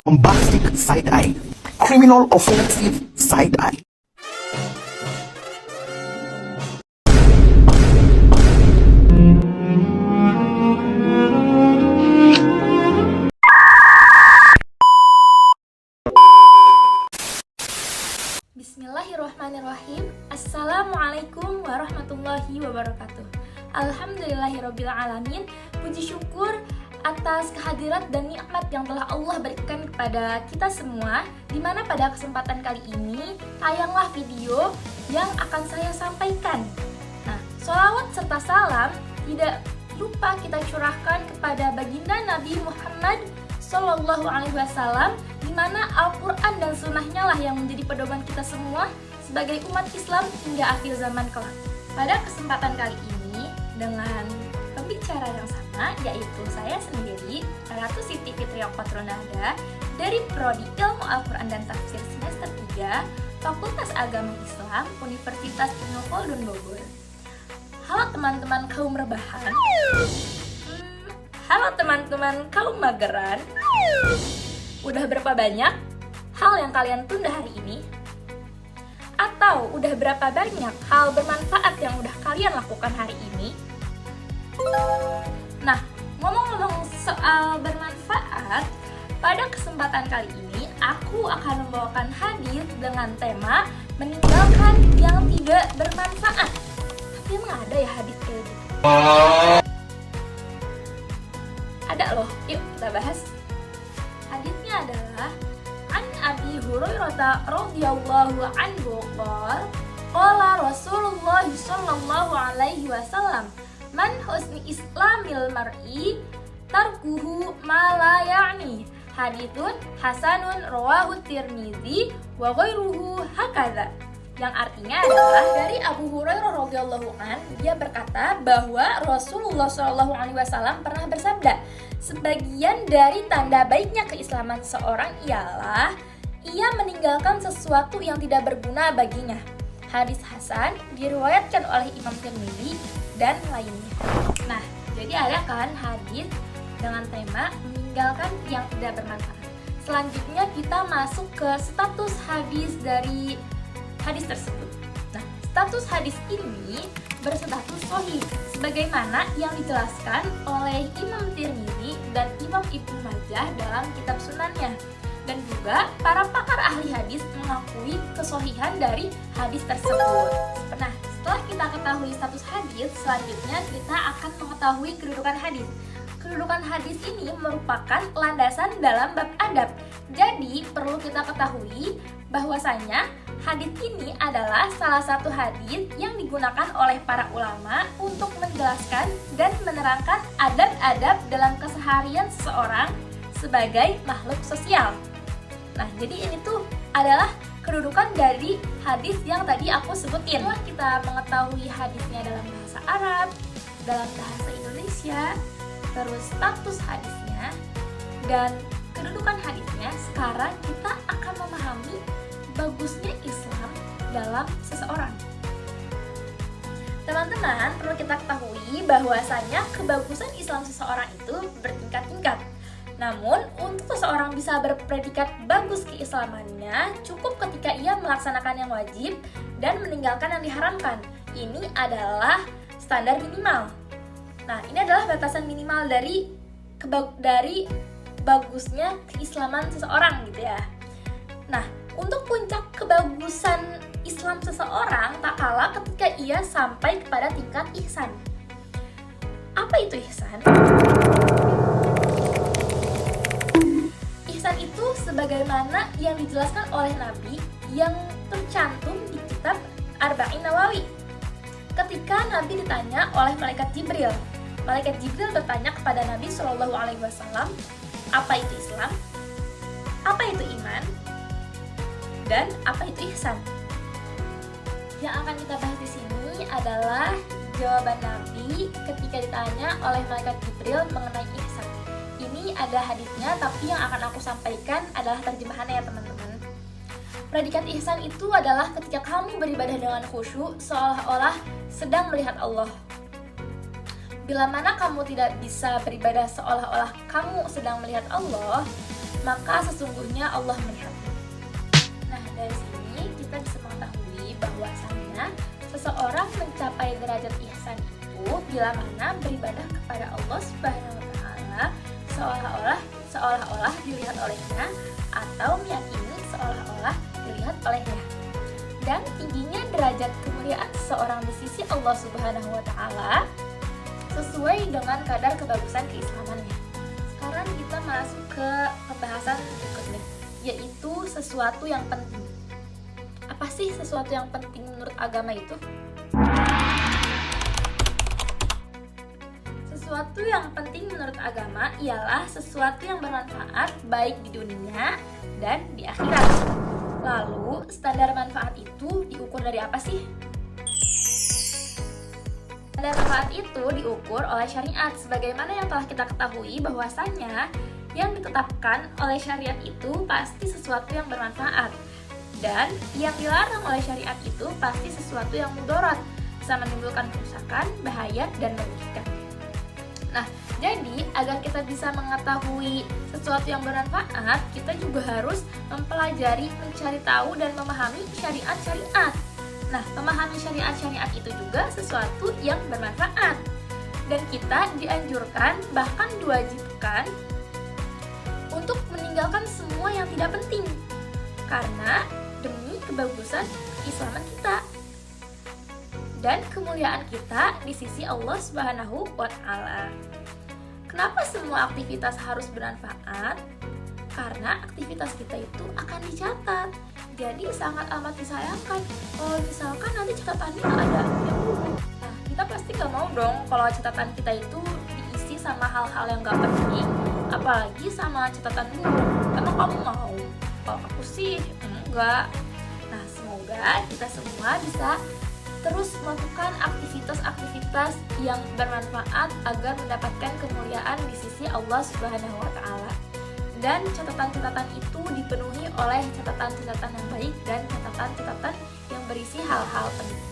bombastic side-eye, criminal offensive side-eye. Bismillahirrahmanirrahim. Assalamualaikum warahmatullahi wabarakatuh. Alhamdulillahirabbil alamin. Puji syukur atas kehadirat dan nikmat yang telah Allah berikan kepada kita semua, di mana pada kesempatan kali ini tayanglah video yang akan saya sampaikan. Nah, sholawat serta salam tidak lupa kita curahkan kepada baginda Nabi Muhammad Sallallahu Alaihi Wasallam, di mana Al-Quran dan Sunnahnya lah yang menjadi pedoman kita semua sebagai umat Islam hingga akhir zaman kelak. Pada kesempatan kali ini dengan pembicara yang sama, yaitu saya sendiri, Ratu Siti Fitria Patronada dari Prodi Ilmu Al-Quran dan Tafsir semester 3 Fakultas Agama Islam Universitas Ibnu Khaldun Bogor. Halo teman-teman kaum rebahan. Halo teman-teman kaum mageran. Udah berapa banyak hal yang kalian tunda hari ini? Atau udah berapa banyak hal bermanfaat yang udah kalian lakukan hari ini? Nah, ngomong-ngomong soal bermanfaat, pada kesempatan kali ini aku akan membawakan hadis dengan tema meninggalkan yang tidak bermanfaat. Tapi emang ada ya hadis kayak gitu? Ada loh, yuk kita bahas. Hadisnya adalah An Abi Hurairah radhiyallahu anhu qala Rasulullah sallallahu alaihi wasallam, man husni islamil mar'i tarkuhu ma la ya'ni. Haditsun hasanun rawahu Tirmizi wa ghairuhu hakadza. Yang artinya adalah dari Abu Hurairah radhiyallahu an, dia berkata bahwa Rasulullah Shallallahu alaihi wasallam pernah bersabda, sebagian dari tanda baiknya keislaman seorang ialah ia meninggalkan sesuatu yang tidak berguna baginya. Hadis hasan diriwayatkan oleh Imam Tirmizi dan lainnya. Nah, jadi ada kan hadis dengan tema meninggalkan yang tidak bermanfaat. Selanjutnya kita masuk ke status hadis dari hadis tersebut. Nah, status hadis ini berstatus sahih sebagaimana yang dijelaskan oleh Imam Tirmizi dan Imam Ibnu Majah dalam kitab sunannya. Dan juga para pakar ahli hadis mengakui kesahihan dari hadis tersebut. Nah, setelah kita ketahui status hadis, selanjutnya kita akan mengetahui kedudukan hadis. Kedudukan hadis ini merupakan landasan dalam bab adab. Jadi, perlu kita ketahui bahwasanya hadis ini adalah salah satu hadis yang digunakan oleh para ulama untuk menjelaskan dan menerangkan adab-adab dalam keseharian seseorang sebagai makhluk sosial. Nah, jadi ini tuh adalah kedudukan dari hadis yang tadi aku sebutin. Setelah kita mengetahui hadisnya dalam bahasa Arab, dalam bahasa Indonesia, terus status hadisnya, dan kedudukan hadisnya, sekarang kita akan memahami bagusnya Islam dalam seseorang. Teman-teman, perlu kita ketahui bahwasanya kebagusan Islam seseorang itu bertingkat-tingkat. Namun, untuk seseorang bisa berpredikat bagus keislamannya, cukup ketika ia melaksanakan yang wajib dan meninggalkan yang diharamkan. Ini adalah standar minimal. Nah, ini adalah batasan minimal dari bagusnya keislaman seseorang gitu ya. Nah, untuk puncak kebagusan Islam seseorang tak kalah ketika ia sampai kepada tingkat ihsan. Apa itu ihsan? Ihsan itu sebagaimana yang dijelaskan oleh Nabi yang tercantum di kitab Arba'in Nawawi. Ketika Nabi ditanya oleh malaikat Jibril bertanya kepada Nabi Shallallahu Alaihi Wasallam, apa itu Islam, apa itu iman, dan apa itu ihsan. Yang akan kita bahas di sini adalah jawaban Nabi ketika ditanya oleh malaikat Jibril mengenai ihsan. Ini ada hadisnya, tapi yang akan aku sampaikan adalah terjemahannya ya teman-teman. Predikat ihsan itu adalah ketika kamu beribadah dengan khusyuk seolah-olah sedang melihat Allah. Bila mana kamu tidak bisa beribadah seolah-olah kamu sedang melihat Allah, maka sesungguhnya Allah melihatmu. Nah, dari sini kita bisa mengetahui bahwasanya seseorang mencapai derajat ihsan itu bila mana beribadah kepada Allah Subhanahu wa taala seolah-olah dilihat olehnya atau meyakini seolah-olah dilihat olehnya. Dan tingginya derajat kemuliaan seseorang di sisi Allah Subhanahu wa taala sesuai dengan kadar kebagusan keislamannya. Sekarang kita masuk ke pembahasan berikutnya, yaitu sesuatu yang penting. Apa sih sesuatu yang penting menurut agama itu? Sesuatu yang penting menurut agama ialah sesuatu yang bermanfaat baik di dunia dan di akhirat. Lalu, standar manfaat itu diukur dari apa sih? Standar manfaat itu diukur oleh syariat, sebagaimana yang telah kita ketahui bahwasanya yang ditetapkan oleh syariat itu pasti sesuatu yang bermanfaat, dan yang dilarang oleh syariat itu pasti sesuatu yang mudarat, bisa menimbulkan kerusakan, bahaya, dan merugikan. Nah, jadi agar kita bisa mengetahui sesuatu yang bermanfaat, kita juga harus mempelajari, mencari tahu, dan memahami syariat-syariat. Nah, memahami syariat-syariat itu juga sesuatu yang bermanfaat. Dan kita dianjurkan, bahkan diwajibkan untuk meninggalkan semua yang tidak penting. Karena demi kebagusan keislaman kita dan kemuliaan kita di sisi Allah Subhanahu wa taala. Kenapa semua aktivitas harus bermanfaat? Karena aktivitas kita itu akan dicatat. Jadi sangat amat disayangkan kalau misalkan nanti catatannya ada yang buruk. Nah, kita pasti gak mau dong kalau catatan kita itu diisi sama hal-hal yang gak penting, apalagi sama catatan buruk. Emang kamu mau? Kalau aku sih enggak. Nah, semoga kita semua bisa terus melakukan aktivitas-aktivitas yang bermanfaat agar mendapatkan kemuliaan di sisi Allah Subhanahu wa taala. Dan catatan-catatan itu dipenuhi oleh catatan-catatan yang baik dan catatan-catatan yang berisi hal-hal penting.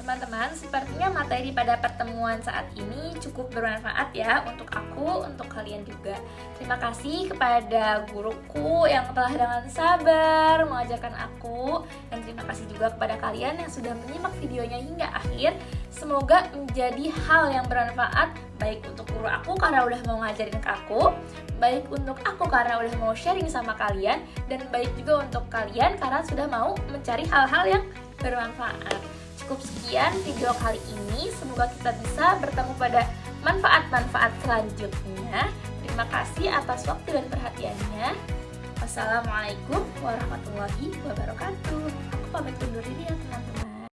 Teman-teman, sepertinya materi pada pertemuan saat ini cukup bermanfaat ya untuk aku, untuk kalian juga. Terima kasih kepada guruku yang telah dengan sabar mengajarkan aku, dan terima kasih juga kepada kalian yang sudah menyimak videonya hingga akhir. Semoga menjadi hal yang bermanfaat baik untuk guru aku karena udah mau ngajarin ke aku, baik untuk aku karena udah mau sharing sama kalian, dan baik juga untuk kalian karena sudah mau mencari hal-hal yang bermanfaat. Cukup sekian video kali ini, semoga kita bisa bertemu pada manfaat-manfaat selanjutnya. Terima kasih atas waktu dan perhatiannya. Wassalamualaikum warahmatullahi wabarakatuh. Aku pamit undur diri ya teman-teman.